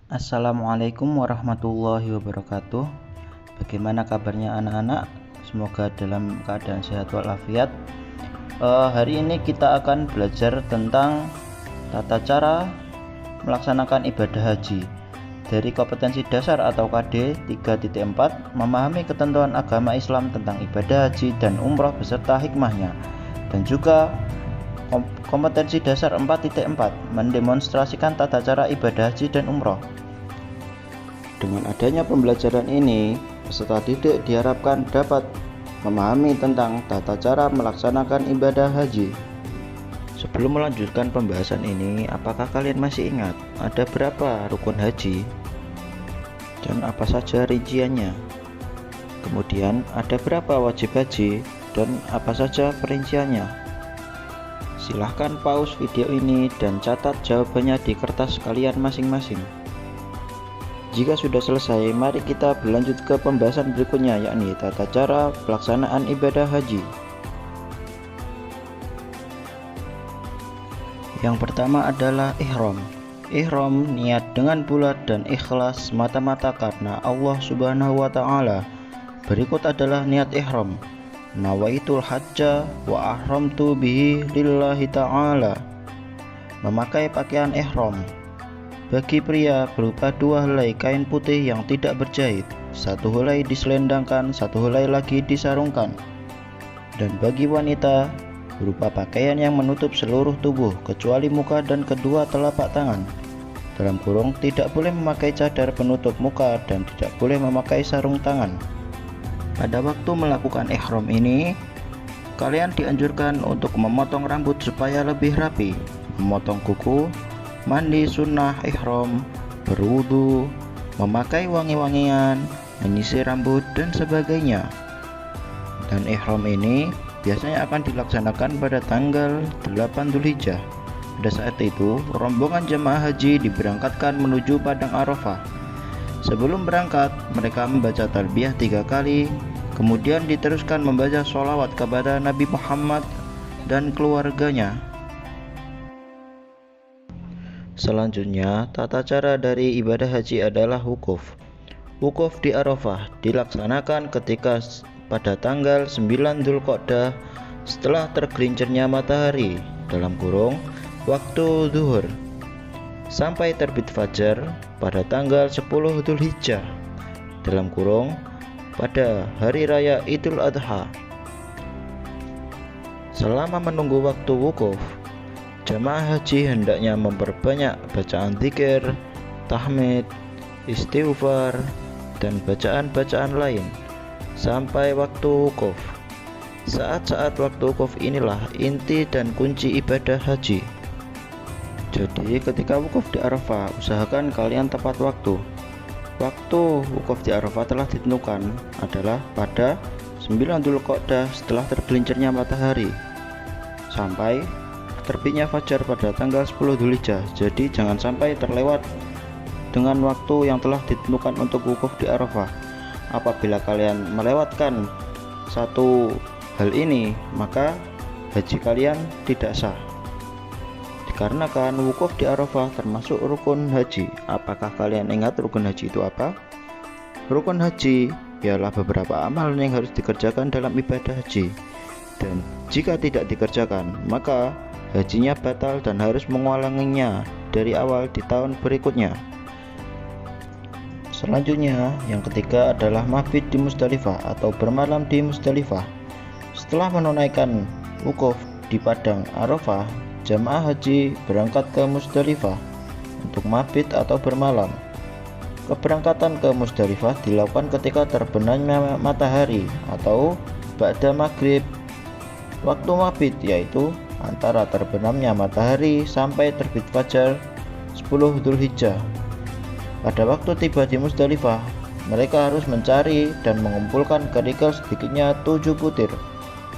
Assalamualaikum warahmatullahi wabarakatuh. Bagaimana kabarnya anak-anak? Semoga dalam keadaan sehat walafiat. Hari ini kita akan belajar tentang tata cara melaksanakan ibadah haji dari kompetensi dasar atau KD 3.4, memahami ketentuan agama Islam tentang ibadah haji dan umroh beserta hikmahnya, dan juga kompetensi dasar 4.4, mendemonstrasikan tata cara ibadah haji dan umroh. Dengan adanya pembelajaran ini, peserta didik diharapkan dapat memahami tentang tata cara melaksanakan ibadah haji. Sebelum melanjutkan pembahasan ini, apakah kalian masih ingat ada berapa rukun haji dan apa saja rinciannya? Kemudian ada berapa wajib haji dan apa saja perinciannya? Silahkan pause video ini dan catat jawabannya di kertas kalian masing-masing. Jika sudah selesai, mari kita berlanjut ke pembahasan berikutnya, yakni tata cara pelaksanaan ibadah haji. Yang pertama adalah ihram. Ihram niat dengan bulat dan ikhlas semata-mata karena Allah Subhanahu wa taala. Berikut adalah niat ihram. Nawaitul hajja wa ahramtu bihi lillahi ta'ala. Memakai pakaian ihram bagi pria berupa 2 helai kain putih yang tidak berjahit, 1 helai diselendangkan, 1 helai lagi disarungkan. Dan bagi wanita berupa pakaian yang menutup seluruh tubuh kecuali muka dan kedua telapak tangan. Dalam kurung, tidak boleh memakai cadar penutup muka dan tidak boleh memakai sarung tangan. Pada waktu melakukan ihram ini, kalian dianjurkan untuk memotong rambut supaya lebih rapi, memotong kuku, mandi sunnah ihram, berwudu, memakai wangi-wangian, menyisir rambut, dan sebagainya. Dan ihram ini biasanya akan dilaksanakan pada tanggal 8 Dzulhijjah. Pada saat itu, rombongan jemaah haji diberangkatkan menuju padang Arafah. Sebelum berangkat, mereka membaca talbiyah 3 kali, kemudian diteruskan membaca sholawat kepada Nabi Muhammad dan keluarganya. Selanjutnya, tata cara dari ibadah haji adalah wukuf. Wukuf di Arafah dilaksanakan ketika pada tanggal 9 Dzulqa'dah setelah tergelincirnya matahari, dalam kurung waktu zuhur, sampai terbit fajar pada tanggal 10 Dzulhijjah, dalam kurung pada hari raya Idul Adha. Selama menunggu waktu wukuf, jamaah haji hendaknya memperbanyak bacaan zikir, tahmid, istighfar, dan bacaan-bacaan lain sampai waktu wukuf. Saat-saat waktu wukuf inilah inti dan kunci ibadah haji. Jadi ketika wukuf di Arafah, usahakan kalian tepat waktu. Waktu wukuf di Arafah telah ditentukan adalah pada 9 Dzulqa'dah setelah tergelincirnya matahari sampai terbitnya fajar pada tanggal 10 Dzulhijjah. Jadi jangan sampai terlewat dengan waktu yang telah ditentukan untuk wukuf di Arafah. Apabila kalian melewatkan satu hal ini, maka haji kalian tidak sah. Dikarenakan wukuf di Arafah termasuk rukun haji. Apakah kalian ingat rukun haji itu apa? Rukun haji ialah beberapa amalan yang harus dikerjakan dalam ibadah haji, dan jika tidak dikerjakan, maka hajinya batal dan harus mengulanginya dari awal di tahun berikutnya. Selanjutnya, yang ketiga adalah mabit di Musdalifah atau bermalam di Musdalifah. Setelah menunaikan wukuf di padang Arafah, jamaah haji berangkat ke Musdalifah untuk mabit atau bermalam. Keberangkatan ke Musdalifah dilakukan ketika terbenamnya matahari atau ba'da maghrib. Waktu mabit yaitu antara terbenamnya matahari sampai terbit fajar 10 Dzulhijjah. Pada waktu tiba di Musdalifah, mereka harus mencari dan mengumpulkan kerikil sedikitnya 7 butir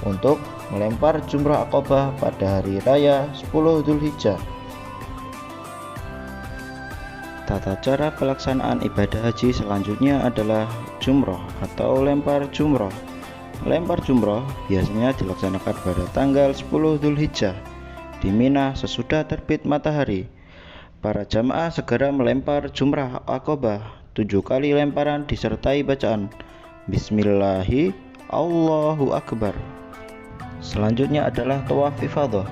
untuk melempar jumrah Aqabah pada hari raya 10 Dzulhijjah. Tata cara pelaksanaan ibadah haji selanjutnya adalah jumrah atau lempar jumrah. Lempar jumroh biasanya dilaksanakan pada tanggal 10 Dzulhijjah di Mina sesudah terbit matahari. Para jamaah segera melempar jumrah Aqabah 7 kali lemparan disertai bacaan Bismillahi Allahu Akbar. Selanjutnya adalah tawaf ifadah.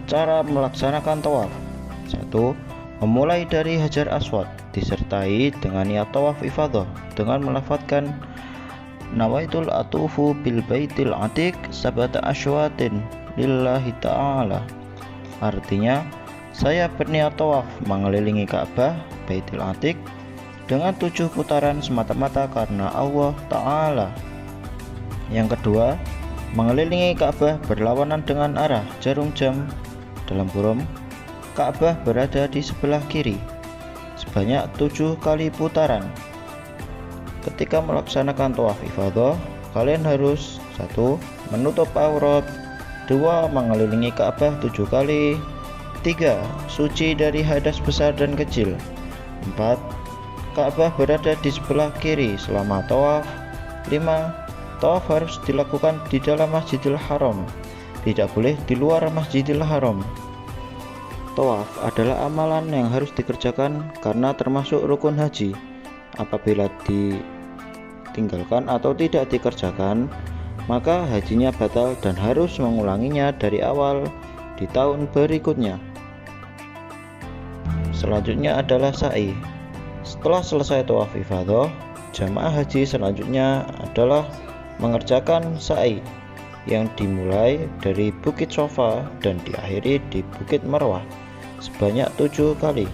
Cara melaksanakan tawaf: 1. Memulai dari Hajar Aswad disertai dengan niat tawaf ifadah dengan melafadzkan Nawaitul atufu bil baitil atiq sabata asywatin lillahi ta'ala. Artinya, saya berniat tawaf mengelilingi Ka'bah Baitul Atiq dengan 7 putaran semata-mata karena Allah Ta'ala. Yang kedua, mengelilingi Ka'bah berlawanan dengan arah jarum jam dalam kurung. Ka'bah berada di sebelah kiri sebanyak 7 kali putaran. Ketika melaksanakan tawaf ifadah, kalian harus 1. Menutup aurat, 2. Mengelilingi Ka'bah 7 kali, 3. Suci dari hadas besar dan kecil, 4. Ka'bah berada di sebelah kiri selama tawaf, 5. Tawaf harus dilakukan di dalam Masjidil Haram, tidak boleh di luar Masjidil Haram. Tawaf adalah amalan yang harus dikerjakan karena termasuk rukun haji. Apabila ditinggalkan atau tidak dikerjakan, maka hajinya batal dan harus mengulanginya dari awal di tahun berikutnya. Selanjutnya adalah sa'i. Setelah selesai tawaf ifadah, jamaah haji selanjutnya adalah mengerjakan sa'i yang dimulai dari Bukit Sofa dan diakhiri di Bukit Marwah sebanyak 7 kali.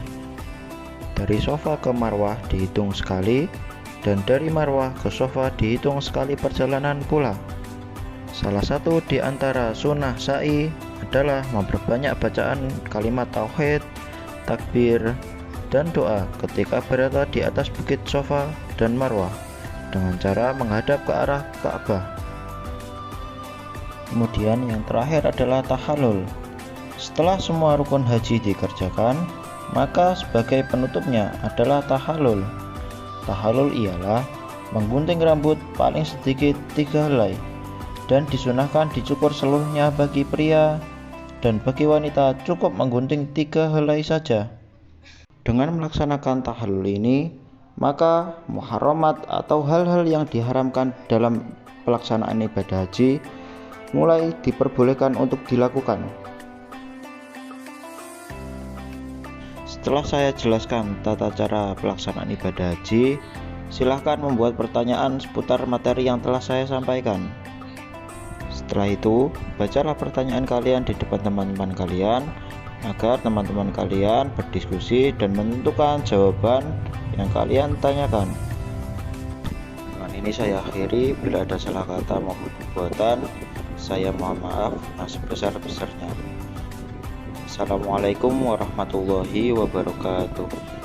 Dari Sofa ke Marwah dihitung sekali, dan dari Marwah ke Sofa dihitung sekali perjalanan pula. Salah satu di antara sunnah sa'i adalah memperbanyak bacaan kalimat tauhid, takbir, dan doa ketika berada di atas Bukit Sofa dan Marwah dengan cara menghadap ke arah Ka'bah. Kemudian yang terakhir adalah tahallul. Setelah semua rukun haji dikerjakan, maka sebagai penutupnya adalah tahallul. Tahallul ialah menggunting rambut paling sedikit 3 helai dan disunahkan dicukur seluruhnya bagi pria, dan bagi wanita cukup menggunting 3 helai saja. Dengan melaksanakan tahallul ini, maka muharramat atau hal-hal yang diharamkan dalam pelaksanaan ibadah haji mulai diperbolehkan untuk dilakukan. Setelah saya jelaskan tata cara pelaksanaan ibadah haji, silahkan membuat pertanyaan seputar materi yang telah saya sampaikan. Setelah itu, bacalah pertanyaan kalian di depan teman-teman kalian agar teman-teman kalian berdiskusi dan menentukan jawaban yang kalian tanyakan. Dengan ini saya akhiri. Bila ada salah kata maupun perbuatan, saya mohon maaf sebesar-besarnya. Assalamualaikum warahmatullahi wabarakatuh.